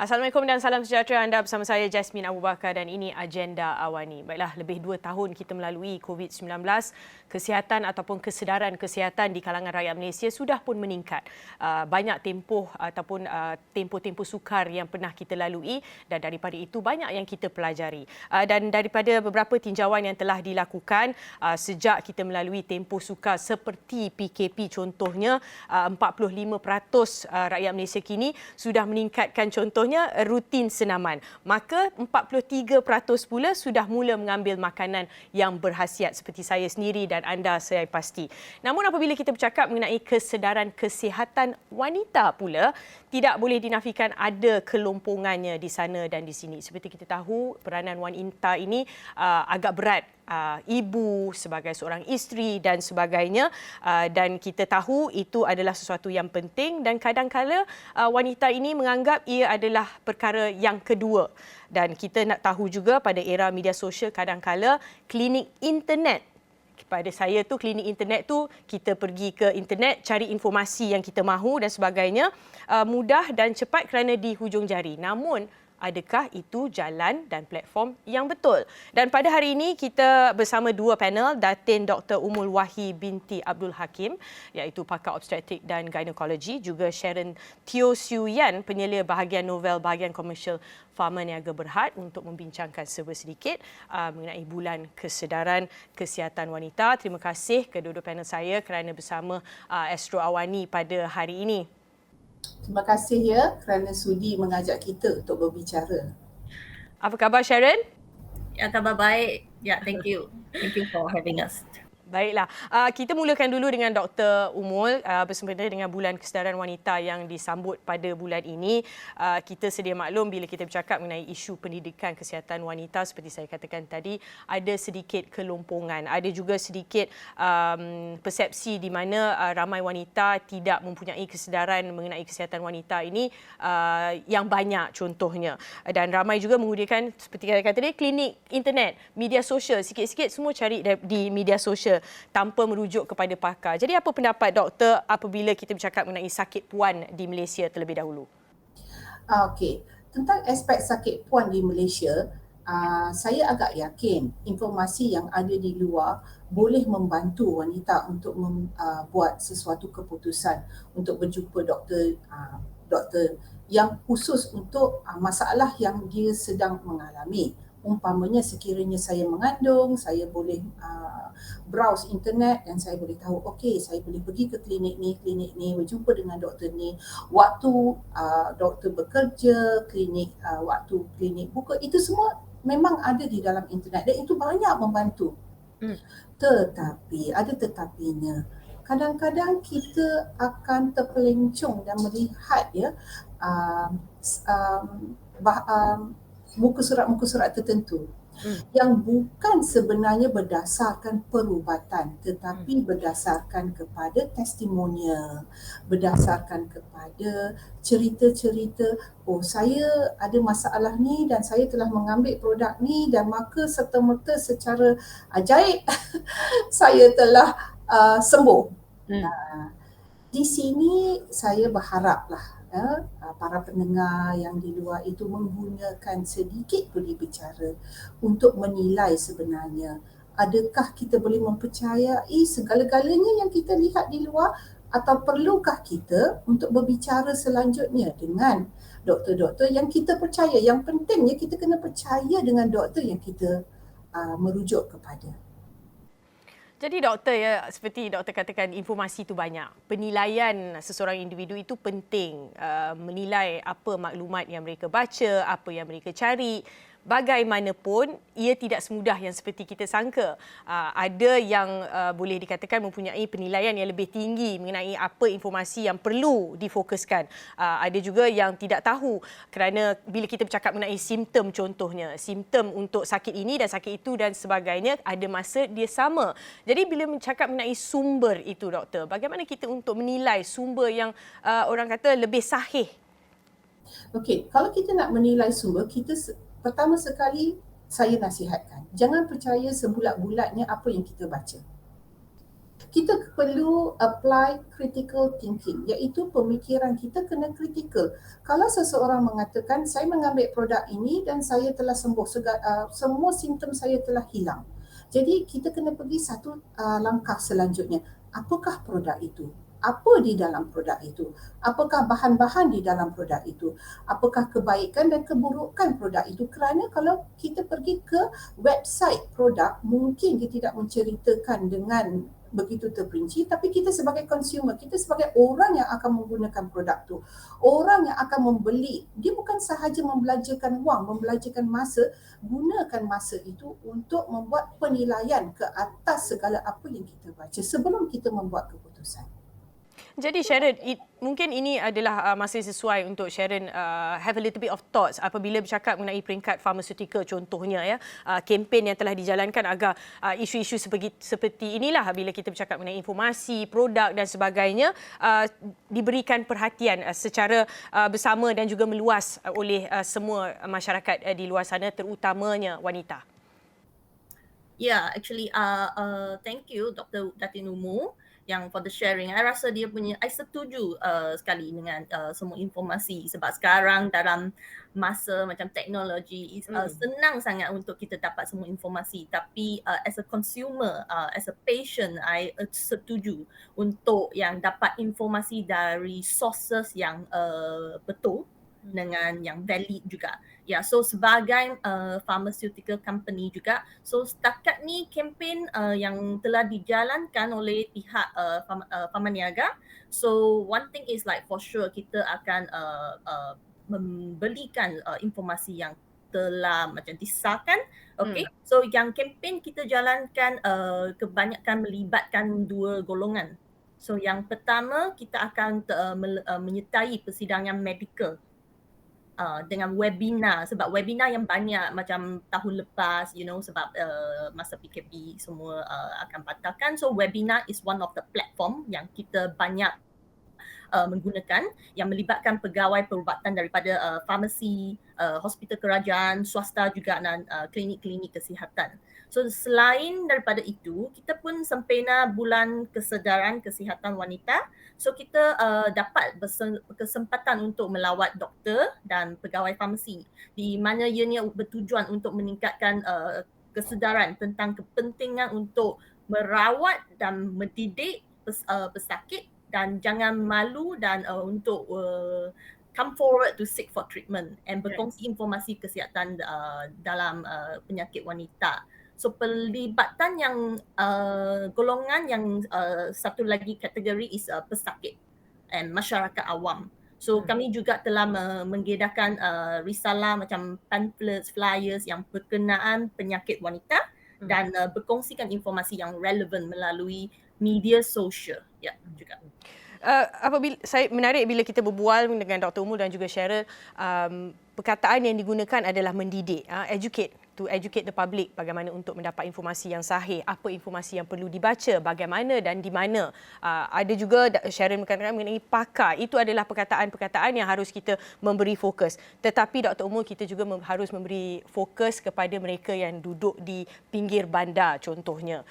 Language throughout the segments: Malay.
Assalamualaikum dan salam sejahtera. Anda bersama saya Jasmine Abu Bakar dan ini Agenda Awani. Baiklah, lebih 2 tahun kita melalui COVID-19, kesihatan ataupun kesedaran kesihatan di kalangan rakyat Malaysia sudah pun meningkat. Banyak tempoh ataupun tempoh-tempoh sukar yang pernah kita lalui dan daripada itu banyak yang kita pelajari. Dan daripada beberapa tinjauan yang telah dilakukan sejak kita melalui tempoh sukar seperti PKP contohnya, 45% rakyat Malaysia kini sudah meningkatkan contohnya rutin senaman. Maka 43% pula sudah mula mengambil makanan yang berkhasiat seperti saya sendiri dan anda saya pasti. Namun apabila kita bercakap mengenai kesedaran kesihatan wanita pula, tidak boleh dinafikan ada kelompongannya di sana dan di sini. Seperti kita tahu, peranan wanita ini agak berat. Ibu, sebagai seorang isteri dan sebagainya, dan kita tahu itu adalah sesuatu yang penting dan kadang-kala wanita ini menganggap ia adalah perkara yang kedua. Dan kita nak tahu juga pada era media sosial kadang-kala klinik internet, pada saya tu klinik internet tu kita pergi ke internet cari informasi yang kita mahu dan sebagainya, mudah dan cepat kerana di hujung jari. Namun adakah itu jalan dan platform yang betul? Dan pada hari ini kita bersama dua panel, Datin Dr. Umul Wahi binti Abdul Hakim iaitu pakar obstetrik dan gynecology, juga Sharon Teo Siu Yan, penyelia bahagian novel bahagian komersial Pharma Niaga Berhad, untuk membincangkan sedikit mengenai bulan kesedaran kesihatan wanita. Terima kasih kedua-dua panel saya kerana bersama Astro Awani pada hari ini. Terima kasih ya kerana sudi mengajak kita untuk berbicara. Apa khabar Sharon? Ya, khabar baik. Ya, thank you. Thank you for having us. Baiklah, kita mulakan dulu dengan Dr. Umul bersempena dengan Bulan Kesedaran Wanita yang disambut pada bulan ini. Kita sedia maklum bila kita bercakap mengenai isu pendidikan kesihatan wanita, seperti saya katakan tadi, ada sedikit kelompongan. Ada juga sedikit persepsi di mana ramai wanita tidak mempunyai kesedaran mengenai kesihatan wanita ini yang banyak contohnya. Dan ramai juga menggunakan, seperti saya kata tadi, klinik internet, media sosial. Sikit-sikit semua cari di media sosial tanpa merujuk kepada pakar. Jadi apa pendapat doktor apabila kita bercakap mengenai sakit puan di Malaysia terlebih dahulu? Okey, tentang aspek sakit puan di Malaysia, saya agak yakin informasi yang ada di luar boleh membantu wanita untuk membuat sesuatu keputusan untuk berjumpa doktor yang khusus untuk masalah yang dia sedang mengalami. Umpamanya sekiranya saya mengandung, saya boleh browse internet dan saya boleh tahu, okey, saya boleh pergi ke klinik ni, berjumpa dengan doktor ni. Waktu doktor bekerja, waktu klinik buka, itu semua memang ada di dalam internet dan itu banyak membantu. Tetapi, ada tetapinya. Kadang-kadang kita akan terpelencong dan melihat muka surat tertentu yang bukan sebenarnya berdasarkan perubatan tetapi berdasarkan kepada testimonial, berdasarkan kepada cerita-cerita, oh saya ada masalah ni dan saya telah mengambil produk ni dan maka serta-merta secara ajaib saya telah sembuh. Di sini saya berharaplah para pendengar yang di luar itu menggunakan sedikit budi bicara untuk menilai sebenarnya adakah kita boleh mempercayai segala-galanya yang kita lihat di luar atau perlukah kita untuk berbicara selanjutnya dengan doktor-doktor yang kita percaya. Yang pentingnya kita kena percaya dengan doktor yang kita merujuk kepada. Jadi doktor, seperti doktor katakan, informasi itu banyak. Penilaian seseorang individu itu penting. Menilai apa maklumat yang mereka baca, apa yang mereka cari. Bagaimanapun, ia tidak semudah yang seperti kita sangka. Ada yang boleh dikatakan mempunyai penilaian yang lebih tinggi mengenai apa informasi yang perlu difokuskan. Ada juga yang tidak tahu kerana bila kita bercakap mengenai simptom contohnya, simptom untuk sakit ini dan sakit itu dan sebagainya, ada masa dia sama. Jadi bila bercakap mengenai sumber itu doktor, bagaimana kita untuk menilai sumber yang orang kata lebih sahih? Okey, kalau kita nak menilai sumber, kita pertama sekali saya nasihatkan, jangan percaya sebulat-bulatnya apa yang kita baca. Kita perlu apply critical thinking, iaitu pemikiran kita kena critical. Kalau seseorang mengatakan saya mengambil produk ini dan saya telah sembuh, semua simptom saya telah hilang. Jadi kita kena pergi satu langkah selanjutnya. Apakah produk itu? Apa di dalam produk itu? Apakah bahan-bahan di dalam produk itu? Apakah kebaikan dan keburukan produk itu? Kerana kalau kita pergi ke website produk, mungkin dia tidak menceritakan dengan begitu terperinci, tapi kita sebagai consumer, kita sebagai orang yang akan menggunakan produk tu, orang yang akan membeli, dia bukan sahaja membelajarkan wang, membelajarkan masa, gunakan masa itu untuk membuat penilaian ke atas segala apa yang kita baca sebelum kita membuat keputusan. Jadi Sharon, mungkin ini adalah masih sesuai untuk Sharon have a little bit of thoughts apabila bercakap mengenai peringkat pharmaceutical contohnya ya, kempen yang telah dijalankan agar isu-isu seperti inilah bila kita bercakap mengenai informasi, produk dan sebagainya diberikan perhatian secara bersama dan juga meluas oleh semua masyarakat di luar sana, terutamanya wanita. Yeah, actually, thank you Dr. Datinumu yang for the sharing. I rasa dia punya, I setuju sekali dengan semua informasi sebab sekarang dalam masa macam teknologi senang sangat untuk kita dapat semua informasi, tapi as a consumer, as a patient, I setuju untuk yang dapat informasi dari sources yang betul dengan yang valid juga. Ya, so sebagai pharmaceutical company juga, so setakat ni kempen yang telah dijalankan oleh pihak Pharmaniaga. So one thing is like for sure kita akan memberikan informasi yang telah macam disahkan. Okay, so yang kempen kita jalankan kebanyakan melibatkan dua golongan. So yang pertama kita akan menyertai persidangan medical dengan webinar, sebab webinar yang banyak macam tahun lepas, you know, sebab masa PKP semua akan batalkan. So webinar is one of the platform yang kita banyak menggunakan, yang melibatkan pegawai perubatan daripada farmasi, hospital kerajaan, swasta juga dan klinik-klinik kesihatan. So selain daripada itu, kita pun sempena bulan kesedaran kesihatan wanita. So kita dapat kesempatan untuk melawat doktor dan pegawai farmasi, di mana ianya bertujuan untuk meningkatkan kesedaran tentang kepentingan untuk merawat dan mendidik pesakit dan jangan malu dan untuk come forward to seek for treatment and berkongsi informasi kesihatan dalam penyakit wanita. So pelibatan yang golongan yang satu lagi kategori is pesakit and masyarakat awam. So kami juga telah mengedarkan risalah macam pamphlets, flyers yang berkenaan penyakit wanita dan berkongsikan informasi yang relevan melalui media sosial. Ya, juga. Apabila saya menarik bila kita berbual dengan Dr. Umul dan juga Cheryl, perkataan yang digunakan adalah mendidik, educate, to educate the public, bagaimana untuk mendapat informasi yang sahih, apa informasi yang perlu dibaca, bagaimana dan di mana. Ada juga Sharon mengatakan mengenai pakar, itu adalah perkataan-perkataan yang harus kita memberi fokus. Tetapi Dr. Umul, kita juga harus memberi fokus kepada mereka yang duduk di pinggir bandar contohnya.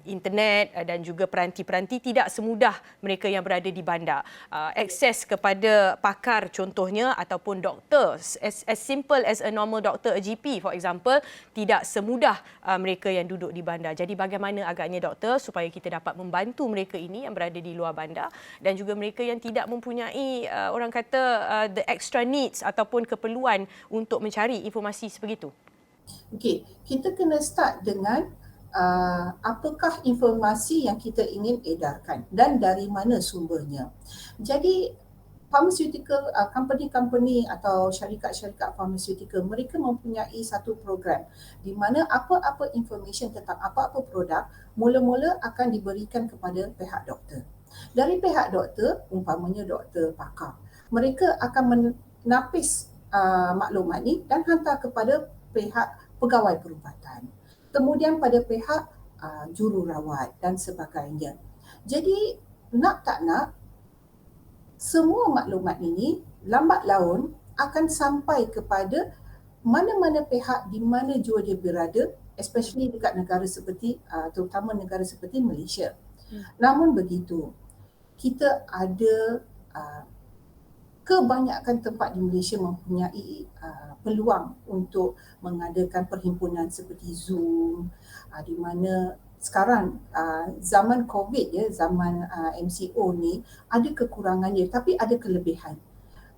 Internet dan juga peranti-peranti tidak semudah mereka yang berada di bandar. Akses kepada pakar contohnya ataupun doktor, as simple as a normal doctor, a GP for example, tidak semudah mereka yang duduk di bandar. Jadi bagaimana agaknya doktor supaya kita dapat membantu mereka ini yang berada di luar bandar dan juga mereka yang tidak mempunyai orang kata the extra needs ataupun keperluan untuk mencari informasi sebegitu. Okey, kita kena start dengan apakah informasi yang kita ingin edarkan dan dari mana sumbernya. Jadi pharmaceutical company atau syarikat-syarikat pharmaceutical, mereka mempunyai satu program di mana apa-apa information tentang apa-apa produk mula-mula akan diberikan kepada pihak doktor. Dari pihak doktor, umpamanya doktor pakar, mereka akan menapis maklumat ini dan hantar kepada pihak pegawai perubatan. Kemudian pada pihak jururawat dan sebagainya. Jadi nak tak nak, semua maklumat ini lambat laun akan sampai kepada mana-mana pihak di mana jua dia berada, especially dekat negara seperti, terutama negara seperti Malaysia. Namun begitu, kita ada kebanyakan tempat di Malaysia mempunyai peluang untuk mengadakan perhimpunan seperti Zoom, di mana sekarang zaman COVID ya, zaman MCO ni ada kekurangan dia tapi ada kelebihan.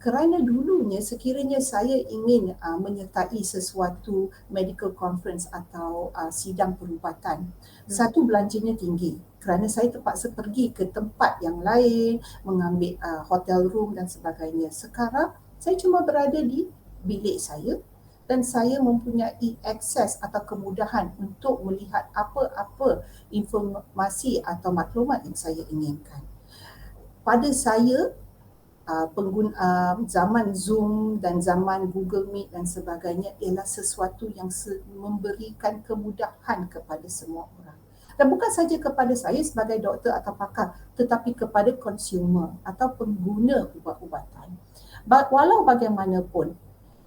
Kerana dulunya sekiranya saya ingin menyertai sesuatu medical conference atau sidang perubatan, satu belanjanya tinggi kerana saya terpaksa pergi ke tempat yang lain, mengambil hotel room dan sebagainya. Sekarang saya cuma berada di bilik saya dan saya mempunyai akses atau kemudahan untuk melihat apa-apa informasi atau maklumat yang saya inginkan. Pada saya, zaman Zoom dan zaman Google Meet dan sebagainya ialah sesuatu yang memberikan kemudahan kepada semua orang. Dan bukan saja kepada saya sebagai doktor atau pakar, tetapi kepada consumer atau pengguna ubat-ubatan. Walau bagaimanapun,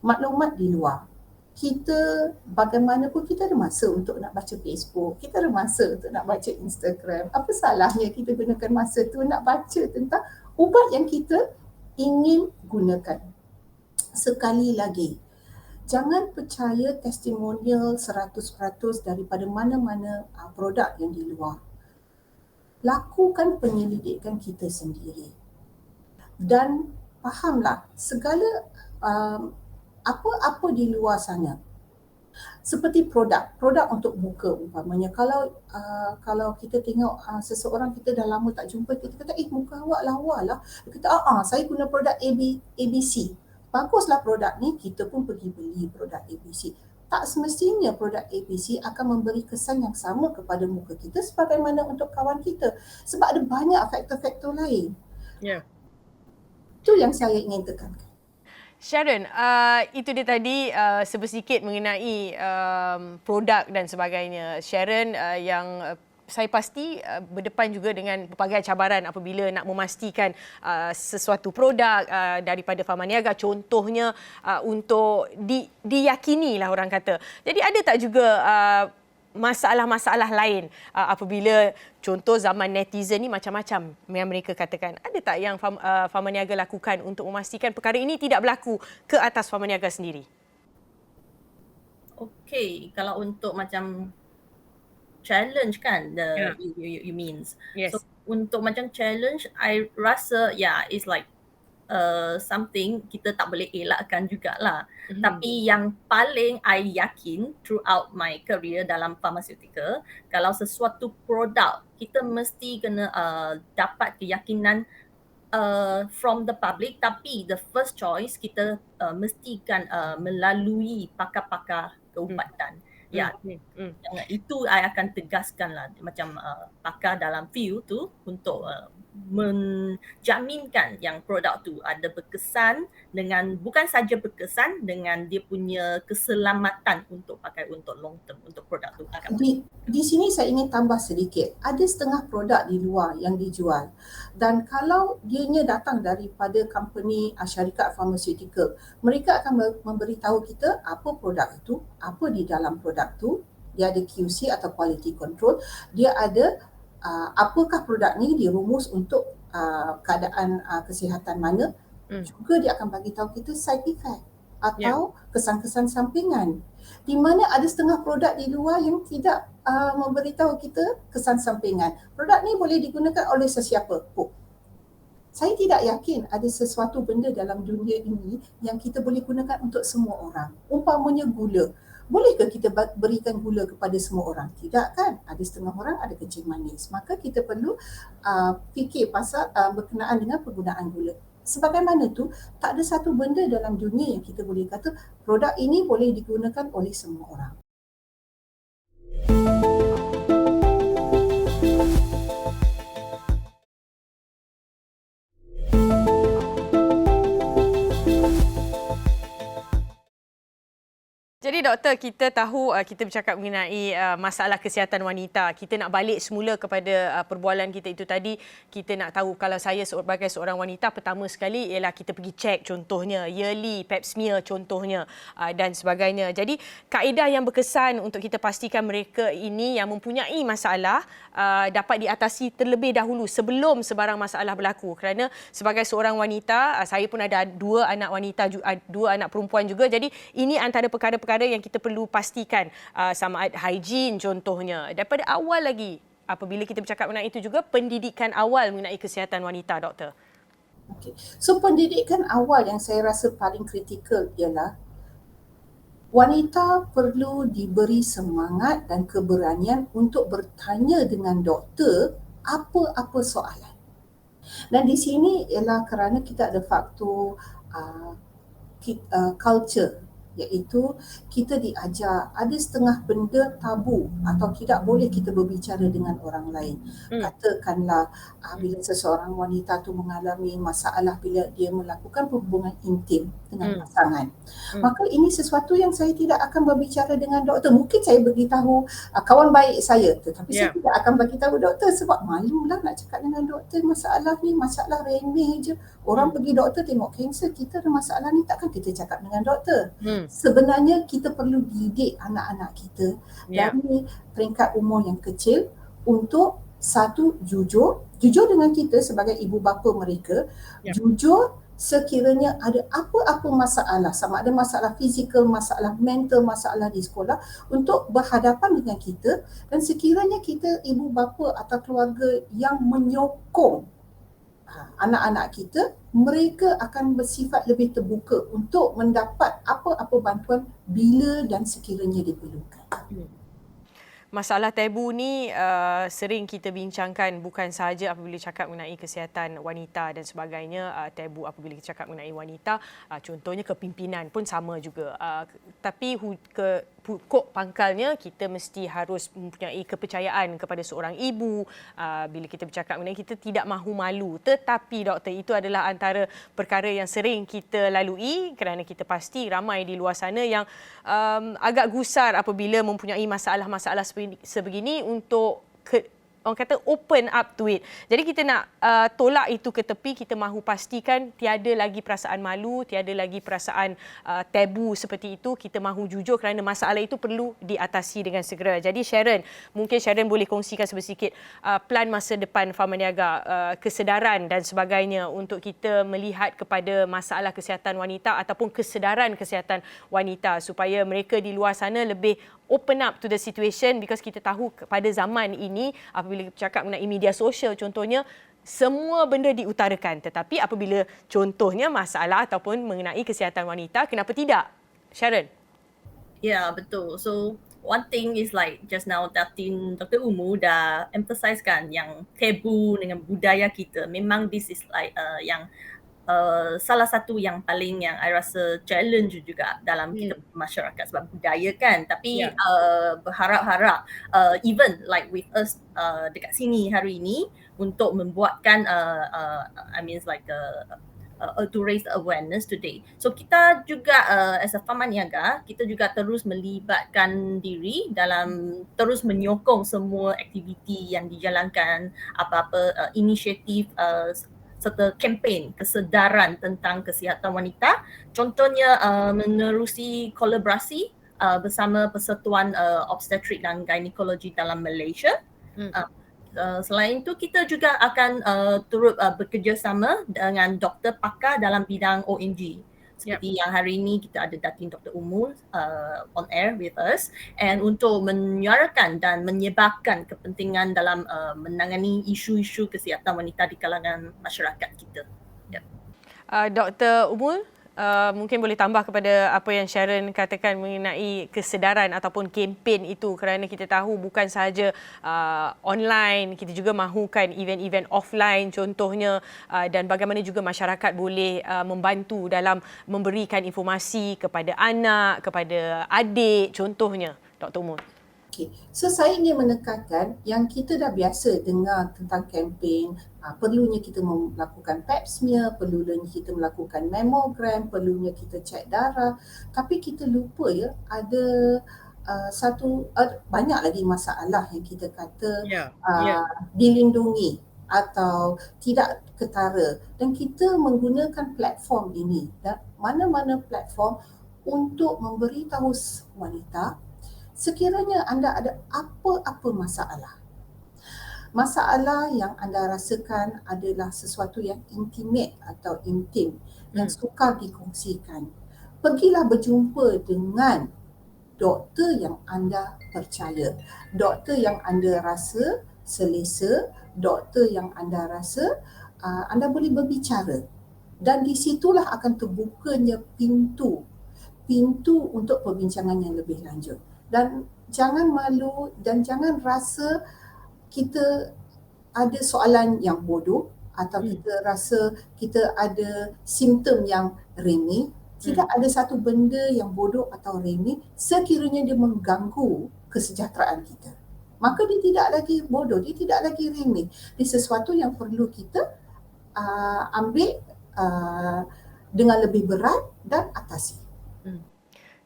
maklumat di luar, kita bagaimanapun kita ada masa untuk nak baca Facebook, kita ada masa untuk nak baca Instagram. Apa salahnya kita gunakan masa tu nak baca tentang ubat yang kita ingin gunakan. Sekali lagi, jangan percaya testimonial 100% daripada mana-mana produk yang di luar. Lakukan penyelidikan kita sendiri. Dan fahamlah segala apa-apa di luar sana. Seperti produk untuk buka umpamanya. Kalau kita tengok seseorang kita dah lama tak jumpa, kita kata muka awak lawa lah. Dia kata saya guna produk ABC. Baguslah produk ni, kita pun pergi beli produk ABC. Tak semestinya produk ABC akan memberi kesan yang sama kepada muka kita sebagaimana untuk kawan kita. Sebab ada banyak faktor-faktor lain. Ya. Itu yang saya ingin tekankan. Sharon, itu dia tadi sebersikit mengenai produk dan sebagainya. Sharon yang saya pasti berdepan juga dengan pelbagai cabaran apabila nak memastikan sesuatu produk daripada Pharmaniaga, contohnya untuk diyakini lah orang kata. Jadi ada tak juga masalah-masalah lain apabila contoh zaman netizen ni macam-macam yang mereka katakan. Ada tak yang Pharmaniaga lakukan untuk memastikan perkara ini tidak berlaku ke atas Pharmaniaga sendiri? Okey, kalau untuk macam challenge kan, you means. Yes. So untuk macam challenge, I rasa it's like something kita tak boleh elakkan jugalah. Tapi yang paling I yakin throughout my career dalam pharmaceutical, kalau sesuatu produk, kita mesti kena dapat keyakinan from the public, tapi the first choice kita mestikan melalui pakar-pakar keubatan. Itu I akan tegaskan lah, macam pakar dalam field tu untuk menjaminkan yang produk tu ada berkesan dengan, bukan saja berkesan dengan dia punya keselamatan untuk pakai untuk long term, untuk produk tu. Di sini saya ingin tambah sedikit. Ada setengah produk di luar yang dijual dan kalau dianya datang daripada company syarikat farmaceutical, mereka akan memberitahu kita apa produk itu, apa di dalam produk tu, dia ada QC atau quality control, dia ada apakah produk ni dirumus untuk keadaan kesihatan mana. Juga dia akan bagi tahu kita side effect atau kesan-kesan sampingan. Di mana ada setengah produk di luar yang tidak memberitahu kita kesan sampingan. Produk ni boleh digunakan oleh sesiapa pun. Saya tidak yakin ada sesuatu benda dalam dunia ini yang kita boleh gunakan untuk semua orang. Umpamanya gula. Bolehkah kita berikan gula kepada semua orang? Tidak kan? Ada setengah orang ada kencing manis. Maka kita perlu fikir pasal berkenaan dengan penggunaan gula. Sebagaimana tu, tak ada satu benda dalam dunia yang kita boleh kata produk ini boleh digunakan oleh semua orang. Jadi doktor, kita tahu kita bercakap mengenai masalah kesihatan wanita. Kita nak balik semula kepada perbualan kita itu tadi. Kita nak tahu kalau saya sebagai seorang wanita, pertama sekali ialah kita pergi cek contohnya yearly pap smear contohnya dan sebagainya. Jadi kaedah yang berkesan untuk kita pastikan mereka ini yang mempunyai masalah dapat diatasi terlebih dahulu sebelum sebarang masalah berlaku. Kerana sebagai seorang wanita, saya pun ada dua anak wanita, dua anak perempuan juga. Jadi ini antara perkara-perkara yang kita perlu pastikan, sama ada hygiene contohnya. Daripada awal lagi, apabila kita bercakap mengenai itu juga, pendidikan awal mengenai kesihatan wanita, doktor. Okay. So pendidikan awal yang saya rasa paling kritikal ialah wanita perlu diberi semangat dan keberanian untuk bertanya dengan doktor apa-apa soalan. Dan di sini ialah kerana kita ada faktor culture, iaitu kita diajar ada setengah benda tabu atau tidak boleh kita berbicara dengan orang lain. Katakanlah bila seseorang wanita tu mengalami masalah bila dia melakukan hubungan intim dengan pasangan, maka ini sesuatu yang saya tidak akan berbicara dengan doktor. Mungkin saya beritahu kawan baik saya, tetapi saya tidak akan beritahu doktor sebab malulah nak cakap dengan doktor masalah ni, masalah remeh je. Orang pergi doktor tengok kanser, kita ada masalah ni, takkan kita cakap dengan doktor. Sebenarnya kita perlu didik anak-anak kita dari peringkat umur yang kecil untuk satu, jujur dengan kita sebagai ibu bapa mereka, jujur sekiranya ada apa-apa masalah, sama ada masalah fizikal, masalah mental, masalah di sekolah, untuk berhadapan dengan kita. Dan sekiranya kita ibu bapa atau keluarga yang menyokong anak-anak kita, mereka akan bersifat lebih terbuka untuk mendapat apa-apa bantuan bila dan sekiranya diperlukan. Masalah tabu ni sering kita bincangkan, bukan sahaja apabila cakap mengenai kesihatan wanita dan sebagainya. Tabu apabila kita cakap mengenai wanita, contohnya kepimpinan pun sama juga. Tapi pokok pangkalnya kita mesti harus mempunyai kepercayaan kepada seorang ibu. Bila kita bercakap mengenai, kita tidak mahu malu. Tetapi doktor, itu adalah antara perkara yang sering kita lalui kerana kita pasti ramai di luar sana yang agak gusar apabila mempunyai masalah-masalah sebegini untuk orang kata open up to it. Jadi kita nak tolak itu ke tepi, kita mahu pastikan tiada lagi perasaan malu, tiada lagi perasaan tabu seperti itu. Kita mahu jujur kerana masalah itu perlu diatasi dengan segera. Jadi Sharon, mungkin Sharon boleh kongsikan sedikit plan masa depan Farma Niaga, kesedaran dan sebagainya untuk kita melihat kepada masalah kesihatan wanita ataupun kesedaran kesihatan wanita supaya mereka di luar sana lebih open up to the situation, because kita tahu pada zaman ini apabila bercakap mengenai media sosial contohnya, semua benda diutarakan, tetapi apabila contohnya masalah ataupun mengenai kesihatan wanita, kenapa tidak? Sharon? Ya, betul. So one thing is like just now Dr. Umu dah emphasizekan yang tabu dengan budaya kita. Memang this is like yang salah satu yang paling yang I rasa challenge juga dalam kita masyarakat sebab budaya kan. Tapi berharap-harap even like with us dekat sini hari ini untuk membuatkan I mean like to raise awareness today. So kita juga as a Farma Niaga, kita juga terus melibatkan diri dalam terus menyokong semua aktiviti yang dijalankan, apa-apa inisiatif serta kempen kesedaran tentang kesihatan wanita. Contohnya menerusi kolaborasi bersama Persatuan Obstetrik dan Gynekologi dalam Malaysia. Selain itu, kita juga akan turut bekerjasama dengan doktor pakar dalam bidang OMG. Seperti yang hari ini kita ada Datin Dr. Umul on air with us, and untuk menyuarakan dan menyebarkan kepentingan dalam menangani isu-isu kesihatan wanita di kalangan masyarakat kita. Dr. Umul, mungkin boleh tambah kepada apa yang Sharon katakan mengenai kesedaran ataupun kempen itu, kerana kita tahu bukan sahaja online, kita juga mahukan event-event offline contohnya, dan bagaimana juga masyarakat boleh membantu dalam memberikan informasi kepada anak, kepada adik contohnya, Dr. Umul. Okey, so saya ingin menekankan yang kita dah biasa dengar tentang kempen, perlunya kita melakukan pap smear, perlunya kita melakukan mammogram, perlunya kita cek darah, tapi kita lupa ya ada banyak lagi masalah yang kita kata Ya, ya. dilindungi atau tidak ketara, dan kita menggunakan platform ini dan mana-mana platform untuk memberitahu wanita sekiranya anda ada apa-apa masalah yang anda rasakan adalah sesuatu yang intimate atau intim yang sukar dikongsikan, pergilah berjumpa dengan doktor yang anda percaya, doktor yang anda rasa selesa, doktor yang anda rasa anda boleh berbicara, dan di situlah akan terbukanya pintu untuk perbincangan yang lebih lanjut. Dan jangan malu dan jangan rasa kita ada soalan yang bodoh atau kita rasa kita ada simptom yang remeh. Tidak ada satu benda yang bodoh atau remeh sekiranya dia mengganggu kesejahteraan kita. Maka dia tidak lagi bodoh, dia tidak lagi remeh. Dia sesuatu yang perlu kita ambil dengan lebih berat dan atasi.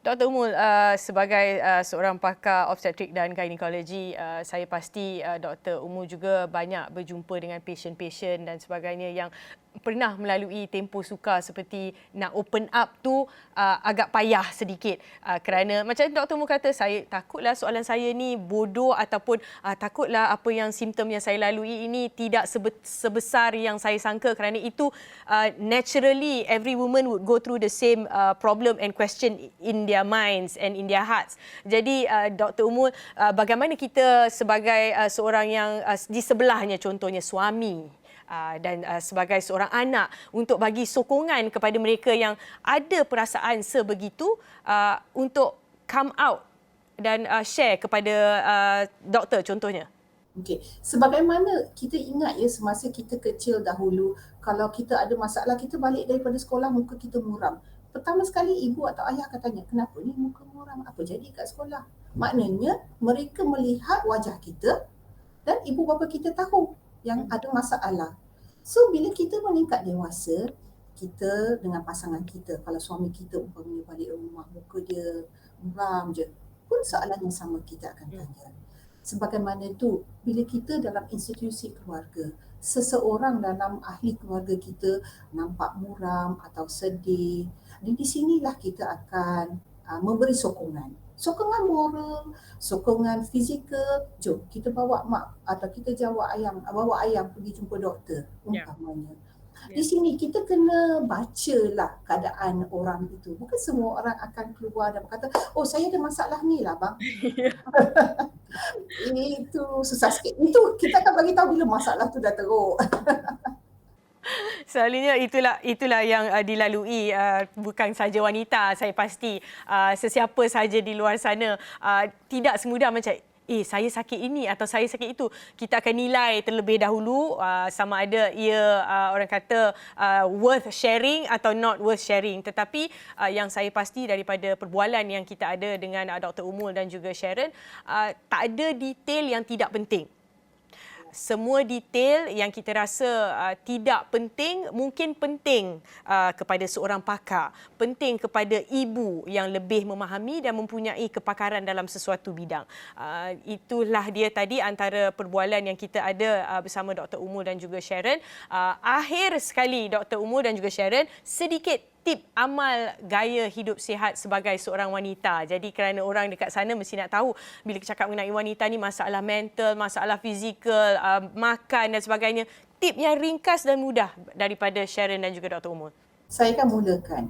Dr. Umul, sebagai seorang pakar obstetrik dan gynecology, saya pasti Dr. Umul juga banyak berjumpa dengan pasien-pasien dan sebagainya yang pernah melalui tempoh sukar seperti nak open up tu agak payah sedikit kerana macam Dr. Umul kata, saya takutlah soalan saya ni bodoh ataupun takutlah apa yang simptom yang saya lalui ini tidak sebesar yang saya sangka, kerana itu naturally every woman would go through the same problem and question in their minds and in their hearts. Jadi Dr. Umul, bagaimana kita sebagai seorang yang di sebelahnya, contohnya suami dan sebagai seorang anak, untuk bagi sokongan kepada mereka yang ada perasaan sebegitu untuk come out dan share kepada doktor contohnya? Okey, sebagaimana kita ingat ya semasa kita kecil dahulu, kalau kita ada masalah, kita balik daripada sekolah muka kita muram. Pertama sekali ibu atau ayah akan tanya, kenapa ni muka muram? Apa jadi kat sekolah? Maknanya mereka melihat wajah kita dan ibu bapa kita tahu yang ada masalah. So bila kita meningkat dewasa, kita dengan pasangan kita, kalau suami kita umpamanya balik rumah muka dia muram je, pun soalan yang sama kita akan tanya. Sebagaimana itu, bila kita dalam institusi keluarga, seseorang dalam ahli keluarga kita nampak muram atau sedih, dan di sinilah kita akan memberi sokongan. Sokongan moral, sokongan fizikal. Jom kita bawa mak atau kita bawa ayam pergi jumpa doktor umpamanya. Di sini kita kena bacalah keadaan orang itu. Bukan semua orang akan keluar dan berkata, oh saya ada masalah ni lah bang. Itu susah sikit. Itu kita akan bagi tahu bila masalah tu dah teruk. Selalunya itulah yang dilalui bukan saja wanita, saya pasti sesiapa saja di luar sana tidak semudah macam saya sakit ini atau saya sakit itu. Kita akan nilai terlebih dahulu sama ada ia orang kata worth sharing atau not worth sharing. Tetapi yang saya pasti daripada perbualan yang kita ada dengan Dr. Umul dan juga Sharon, tak ada detail yang tidak penting. Semua detail yang kita rasa tidak penting, mungkin penting kepada seorang pakar, penting kepada ibu yang lebih memahami dan mempunyai kepakaran dalam sesuatu bidang. Itulah dia tadi antara perbualan yang kita ada bersama Dr. Umul dan juga Sharon. Akhir sekali, Dr. Umul dan juga Sharon, sedikit tip amal gaya hidup sihat sebagai seorang wanita. Jadi kerana orang dekat sana mesti nak tahu bila kita cakap mengenai wanita ni, masalah mental, masalah fizikal, makan dan sebagainya. Tip yang ringkas dan mudah daripada Sharon dan juga Dr. Umul. Saya akan mulakan.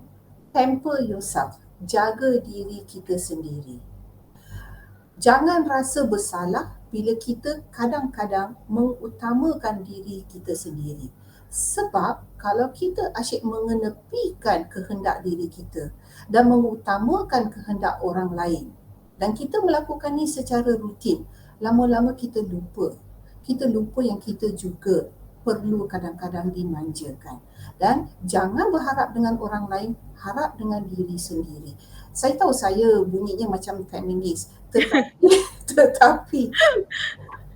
Pamper yourself. Jaga diri kita sendiri. Jangan rasa bersalah bila kita kadang-kadang mengutamakan diri kita sendiri. Sebab kalau kita asyik mengenepikan kehendak diri kita dan mengutamakan kehendak orang lain, dan kita melakukan ini secara rutin, lama-lama kita lupa. Kita lupa yang kita juga perlu kadang-kadang dimanjakan. Dan jangan berharap dengan orang lain, harap dengan diri sendiri. Saya tahu saya bunyinya macam feminis, tetapi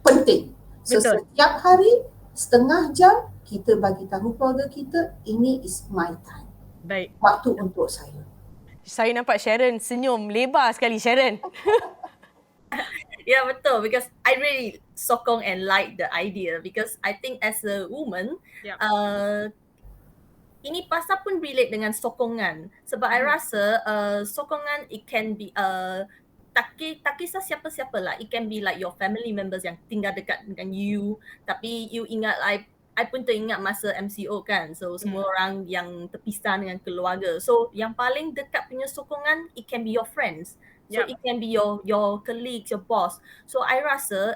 penting. So Betul. setiap hari setengah jam kita bagi tahu keluarga kita, ini is my time. Baik. Waktu untuk saya. Saya nampak Sharon senyum lebar sekali, Sharon. Yeah, betul. Because I really sokong and like the idea because I think as a woman, Yep. Ini pasal pun relate dengan sokongan. Sebab I rasa sokongan it can be tak kisah siapa-siapa lah. It can be like your family members yang tinggal dekat dengan you. Tapi you ingat I pun teringat masa MCO kan. So semua orang yang terpisah dengan keluarga. So yang paling dekat punya sokongan it can be your friends. So Yep. it can be your colleagues, your boss. So I rasa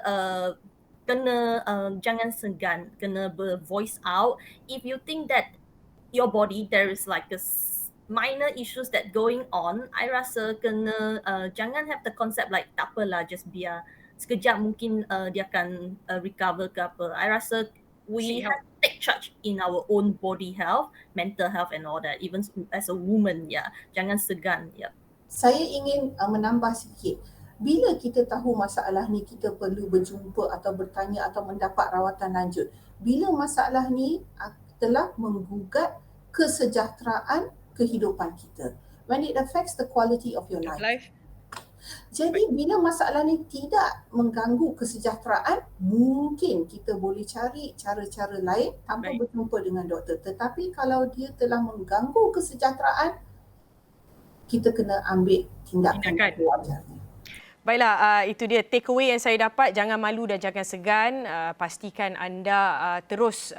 kena jangan segan, kena voice out if you think that your body there is like a minor issues that going on. I rasa kena jangan have the concept like tak apalah, just biar sekejap mungkin dia akan recover ke apa. I rasa we have to take charge in our own body health, mental health and all that, even as a woman. Yeah, jangan segan. Yeah. Saya ingin menambah sikit. Bila kita tahu masalah ni, kita perlu berjumpa atau bertanya atau mendapat rawatan lanjut. Bila masalah ni telah menggugat kesejahteraan kehidupan kita. When it affects the quality of your life. Jadi bila masalah ni tidak mengganggu kesejahteraan, mungkin kita boleh cari cara-cara lain tanpa berjumpa dengan doktor. Tetapi kalau dia telah mengganggu kesejahteraan, kita kena ambil tindakan sewajarnya. Baiklah, itu dia takeaway yang saya dapat. Jangan malu dan jangan segan. Pastikan anda terus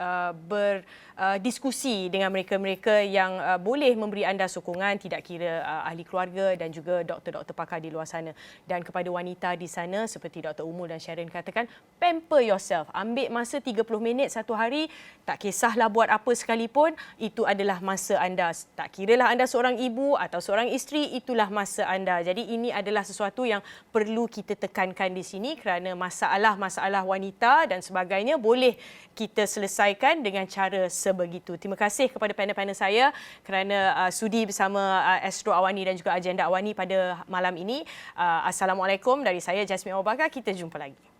berdiskusi dengan mereka-mereka yang boleh memberi anda sokongan, tidak kira ahli keluarga dan juga doktor-doktor pakar di luar sana. Dan kepada wanita di sana, seperti Dr. Umul dan Sharon katakan, pamper yourself. Ambil masa 30 minit satu hari, tak kisahlah buat apa sekalipun, itu adalah masa anda. Tak kiralah anda seorang ibu atau seorang isteri, itulah masa anda. Jadi ini adalah sesuatu yang perlu kita tekankan di sini kerana masalah-masalah wanita dan sebagainya boleh kita selesaikan dengan cara sebegitu. Terima kasih kepada panel-panel saya kerana sudi bersama Astro Awani dan juga Agenda Awani pada malam ini. Assalamualaikum dari saya Jasmine Abu Bakar. Kita jumpa lagi.